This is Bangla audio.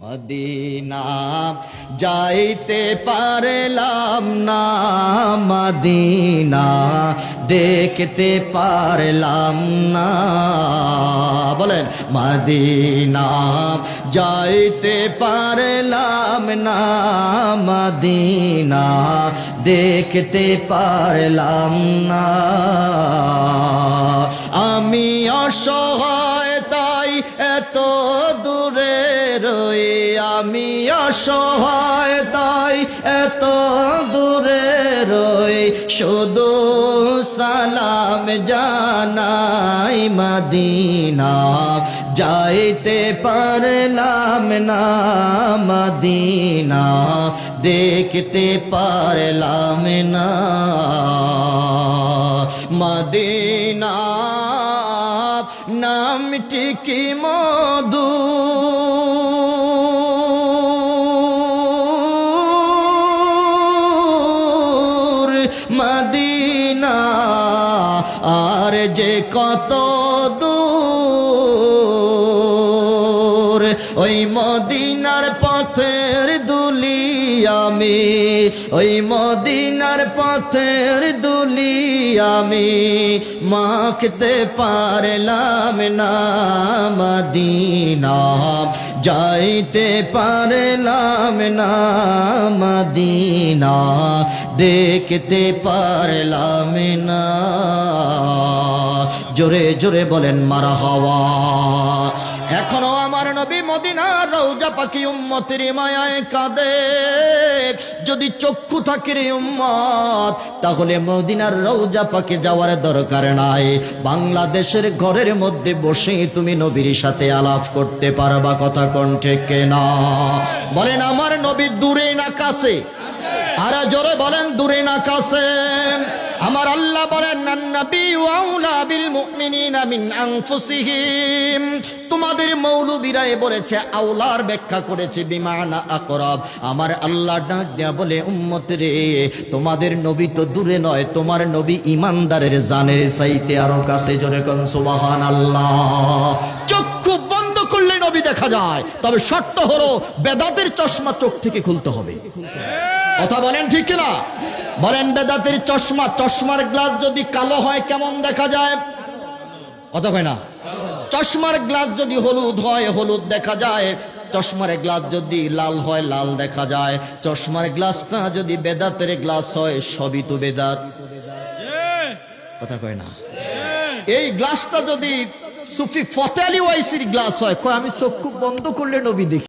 মদিনা যাইতে পারলাম না, মদিনা দেখতে পারলাম না। বলেন মদিনা যাইতে পারলাম না, মদিনা দেখতে পারলাম না। আমি অসহায় তাই এত দূরে রই, আমি অসহায় তাই এত দূরে রই, শুধু সালাম জানাই মদিনা যাইতে পারলাম না, মদিনা দেখতে পারলাম না। মদিনা নামটি কি মধু, মদিনা আর যে কত দূর, ওই মদিনার পথের দুলি আমি, ওই মদিনার পথের দুলি আমি মাখতে পারলাম না, মদিনা যাইতে পারলাম না, মদিনা দেখতে পারলাম না। জোরে জোরে বলেন মারহাবা। এখনো আমার নবী মদিনার রওজা পাখি উম্মতের মায়ায় কাঁদে। যদি চক্ষু থাকে রে উম্মত, তাহলে মদিনার রওজা পাকে যাওয়ার দরকার নাই। বাংলাদেশের ঘরের মধ্যে বসে তুমি নবীর সাথে আলাপ করতে পারবা। কথা কোন ঠিক না? বলেন আমার নবী দূরে না কাছে? আর জোরে বলেন দূরে না কাছে? আমার আল্লাহ বলেন নবী আউলা বিল মুমিনিনা মিন আনফুসিহিম। তোমাদের মৌলবীরা বলেছে, আউলার ব্যাখ্যা করেছে বিমানা আকরাব। আমার আল্লাহ ডাক দেয়া বলে, উম্মত রে, তোমাদের নবী তো দূরে নয়, তোমার নবী ইমানদারের জানের চাইতে আরো কাছে। জোরে কোন সুবহানাল্লাহ। চক্ষু বন্ধ করলে নবী দেখা যায়, তবে শর্ত হলো বেদাতের চশমা চোখ থেকে খুলতে হবে। কথা বলেন ঠিক কিনা? বলেন বেদাতের চশমা, চশমার গ্লাস যদি কালো হয় কেমন দেখা যায়? কথা কয় না? চশমার গ্লাস যদি হলুদ হয় হলুদ দেখা যায়, চশমার গ্লাস যদি লাল হয় লাল দেখা যায়। চশমার গ্লাসটা যদি বেদাতের গ্লাস হয়, সবই তো বেদাত। কথা কয় না? এই গ্লাসটা যদি সুফি ফতে আলী ওয়াইসির গ্লাস হয়, কয় আমি চক্ষু বন্ধ করলে নবী দেখি।